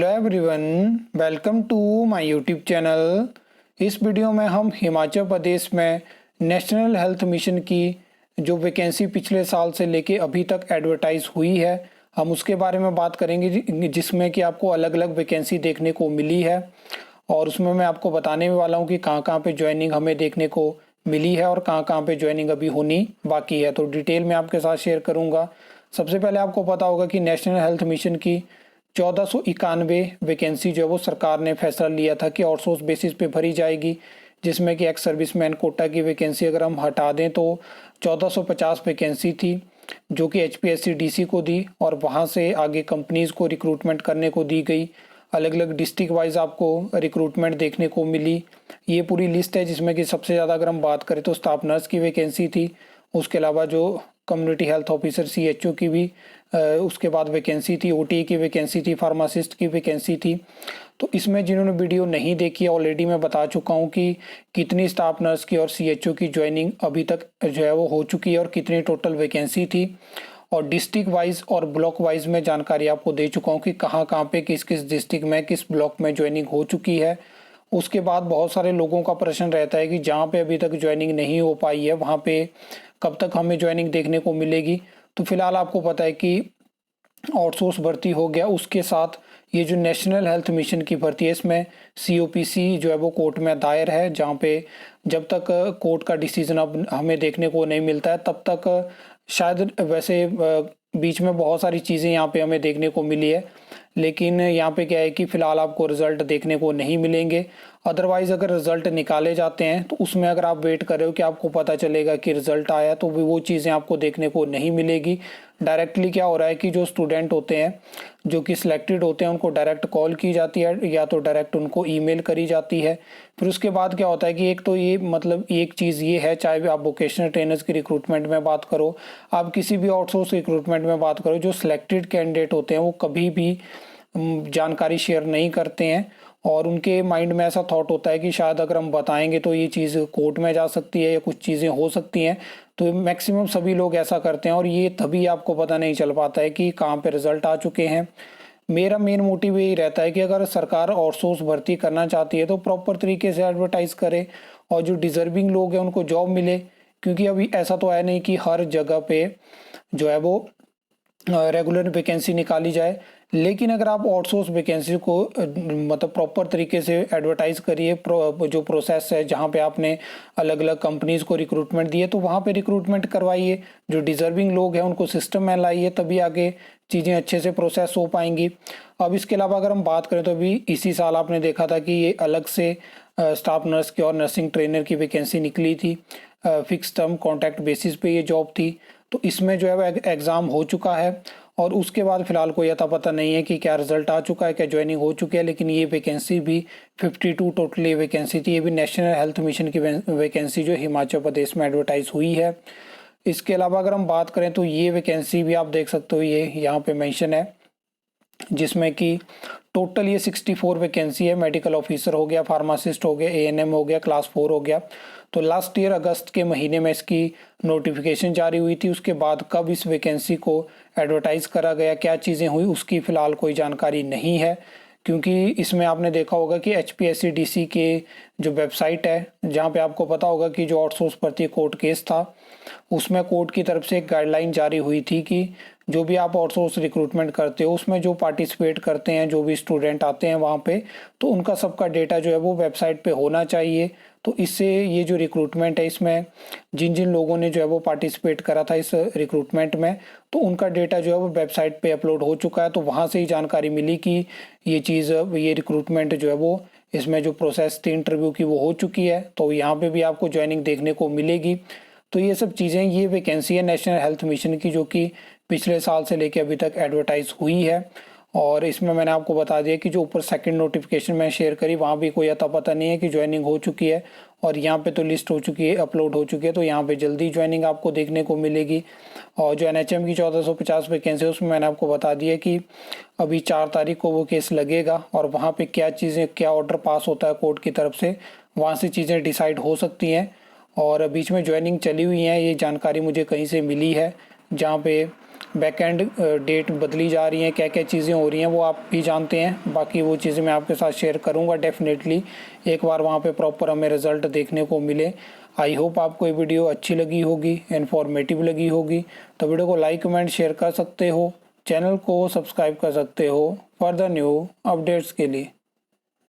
Hello everyone, welcome to my YouTube channel. इस video में हम हिमाचल प्रदेश में नेशनल हेल्थ मिशन की जो वैकेंसी पिछले साल से लेके अभी तक एडवर्टाइज हुई है, हम उसके बारे में बात करेंगे, जिसमें कि आपको अलग अलग वैकेंसी देखने को मिली है। और उसमें मैं आपको बताने वाला हूँ कि कहाँ कहाँ पे ज्वाइनिंग हमें देखने को मिली है और कहाँ कहाँ पे ज्वाइनिंग अभी होनी बाकी है। तो डिटेल में आपके साथ शेयर करूँगा। सबसे पहले आपको पता होगा कि नेशनल हेल्थ मिशन की 1491 वैकेंसी जो है वो सरकार ने फैसला लिया था कि आउटसोर्स बेसिस पे भरी जाएगी, जिसमें कि एक्स सर्विसमैन कोटा की वैकेंसी अगर हम हटा दें तो 1450 वैकेंसी थी, जो कि HPSC-DC को दी और वहाँ से आगे कंपनीज को रिक्रूटमेंट करने को दी गई। अलग अलग डिस्ट्रिक्ट वाइज आपको रिक्रूटमेंट देखने को मिली। ये पूरी लिस्ट है, जिसमें कि सबसे ज़्यादा अगर हम बात करें तो स्टाफ नर्स की वैकेंसी थी। उसके अलावा जो कम्युनिटी हेल्थ ऑफिसर CHO की भी उसके बाद वैकेंसी थी, OT की वैकेंसी थी, फार्मासिस्ट की वैकेंसी थी। तो इसमें जिन्होंने वीडियो नहीं देखी है, ऑलरेडी मैं बता चुका हूँ कि कितनी स्टाफ नर्स की और CHO की ज्वाइनिंग अभी तक जो है वो हो चुकी है और कितनी टोटल वैकेंसी थी। और डिस्ट्रिक्ट वाइज और ब्लॉक वाइज में जानकारी आपको दे चुका हूँ कि कहाँ कहाँ पे किस किस डिस्ट्रिक्ट में किस ब्लॉक में ज्वाइनिंग हो चुकी है। उसके बाद बहुत सारे लोगों का प्रश्न रहता है कि जहाँ पे अभी तक ज्वाइनिंग नहीं हो पाई है वहाँ पे कब तक हमें ज्वाइनिंग देखने को मिलेगी। तो फिलहाल आपको पता है कि आउटसोर्स भर्ती हो गया, उसके साथ ये जो नेशनल हेल्थ मिशन की भर्ती है इसमें COPC जो है वो कोर्ट में दायर है, जहाँ पे जब तक कोर्ट का डिसीजन अब हमें देखने को नहीं मिलता है तब तक शायद वैसे बीच में बहुत सारी चीज़ें यहाँ पे हमें देखने को मिली है, लेकिन यहाँ पे क्या है कि फ़िलहाल आपको रिज़ल्ट देखने को नहीं मिलेंगे। अदरवाइज़ अगर रिज़ल्ट निकाले जाते हैं तो उसमें अगर आप वेट कर रहे हो कि आपको पता चलेगा कि रिज़ल्ट आया, तो वो चीज़ें आपको देखने को नहीं मिलेगी। डायरेक्टली क्या हो रहा है कि जो स्टूडेंट होते हैं जो कि सिलेक्टेड होते हैं उनको डायरेक्ट कॉल की जाती है या तो डायरेक्ट उनको ईमेल करी जाती है। फिर उसके बाद क्या होता है कि एक तो ये मतलब एक चीज़ ये है, चाहे आप वोकेशनल ट्रेनर्स की रिक्रूटमेंट में बात करो, आप किसी भी आउटसोर्स रिक्रूटमेंट में बात करो, जो सिलेक्टेड कैंडिडेट होते हैं वो कभी भी जानकारी शेयर नहीं करते हैं और उनके माइंड में ऐसा थॉट होता है कि शायद अगर हम बताएंगे तो ये चीज़ कोर्ट में जा सकती है या कुछ चीज़ें हो सकती हैं। तो मैक्सिमम सभी लोग ऐसा करते हैं और ये तभी आपको पता नहीं चल पाता है कि कहाँ पे रिजल्ट आ चुके हैं। मेरा मेन मोटिव यही रहता है कि अगर सरकार आउटसोर्स भर्ती करना चाहती है तो प्रॉपर तरीके से एडवर्टाइज करे और जो डिजर्विंग लोग हैं उनको जॉब मिले, क्योंकि अभी ऐसा तो है नहीं कि हर जगह पे जो है वो रेगुलर वैकेंसी निकाली जाए। लेकिन अगर आप आउटसोर्स वैकेंसी को मतलब प्रॉपर तरीके से एडवर्टाइज करिए, जो प्रोसेस है जहाँ पे आपने अलग अलग कंपनीज को रिक्रूटमेंट दिए तो वहाँ पे रिक्रूटमेंट करवाइए, जो डिजर्विंग लोग हैं उनको सिस्टम में लाइए, तभी आगे चीज़ें अच्छे से प्रोसेस हो पाएंगी। अब इसके अलावा अगर हम बात करें तो अभी इसी साल आपने देखा था कि ये अलग से स्टाफ नर्स की और नर्सिंग ट्रेनर की वैकेंसी निकली थी। फिक्स टर्म कॉन्ट्रैक्ट बेसिस पे ये जॉब थी, तो इसमें जो है वो एग्ज़ाम हो चुका है और उसके बाद फिलहाल कोई अता पता नहीं है कि क्या रिजल्ट आ चुका है, क्या ज्वाइनिंग हो चुकी है। लेकिन ये वैकेंसी भी 52 टोटली वैकेंसी थी, ये भी नेशनल हेल्थ मिशन की वैकेंसी जो हिमाचल प्रदेश में एडवर्टाइज हुई है। इसके अलावा अगर हम बात करें तो ये वैकेंसी भी आप देख सकते हो, ये यहाँ पे मेंशन है, जिसमें कि टोटल ये 64 वैकेंसी है। मेडिकल ऑफिसर हो गया, फार्मासिस्ट हो गया, ANM हो गया, क्लास 4 हो गया। तो लास्ट ईयर अगस्त के महीने में इसकी नोटिफिकेशन जारी हुई थी। उसके बाद कब इस वैकेंसी को एडवर्टाइज करा गया, क्या चीज़ें हुई, उसकी फ़िलहाल कोई जानकारी नहीं है, क्योंकि इसमें आपने देखा होगा कि HPSC-DC के जो वेबसाइट है, जहाँ पे आपको पता होगा कि जो आउटसोर्स भर्ती कोर्ट केस था उसमें कोर्ट की तरफ से एक गाइडलाइन जारी हुई थी कि जो भी आप आउटसोर्स रिक्रूटमेंट करते हो उसमें जो पार्टिसिपेट करते हैं, जो भी स्टूडेंट आते हैं वहाँ पे, तो उनका सबका डेटा जो है वो वेबसाइट पे होना चाहिए। तो इससे ये जो रिक्रूटमेंट है इसमें जिन जिन लोगों ने जो है वो पार्टिसिपेट करा था इस रिक्रूटमेंट में, तो उनका डेटा जो है वो वेबसाइट पे अपलोड हो चुका है। तो वहाँ से ही जानकारी मिली कि ये चीज़, ये रिक्रूटमेंट जो है वो इसमें जो प्रोसेस थी इंटरव्यू की वो हो चुकी है। तो यहाँ पे भी आपको ज्वाइनिंग देखने को मिलेगी। तो ये सब चीज़ें, ये वैकेंसी है नेशनल हेल्थ मिशन की, जो कि पिछले साल से लेकर अभी तक एडवर्टाइज हुई है। और इसमें मैंने आपको बता दिया कि जो ऊपर सेकंड नोटिफिकेशन मैं शेयर करी वहाँ भी कोई अता पता नहीं है कि ज्वाइनिंग हो चुकी है, और यहाँ पे तो लिस्ट हो चुकी है, अपलोड हो चुकी है, तो यहाँ पे जल्दी ज्वाइनिंग आपको देखने को मिलेगी। और जो NHM की 1450 वैकेंसी है उसमें मैंने आपको बता दिया कि अभी 4 तारीख को वो केस लगेगा और वहाँ पे क्या चीज़ें, क्या ऑर्डर पास होता है कोर्ट की तरफ से, वहाँ से चीज़ें डिसाइड हो सकती हैं। और बीच में ज्वाइनिंग चली हुई है, ये जानकारी मुझे कहीं से मिली है, जहाँ पे बैक एंड डेट बदली जा रही हैं, क्या क्या चीज़ें हो रही हैं वो आप भी जानते हैं। बाकी वो चीज़ें मैं आपके साथ शेयर करूँगा डेफिनेटली, एक बार वहाँ पे प्रॉपर हमें रिज़ल्ट देखने को मिले। आई होप आपको ये वीडियो अच्छी लगी होगी, इन्फॉर्मेटिव लगी होगी। तो वीडियो को लाइक कमेंट शेयर कर सकते हो, चैनल को सब्सक्राइब कर सकते हो फॉर द न्यू अपडेट्स के लिए।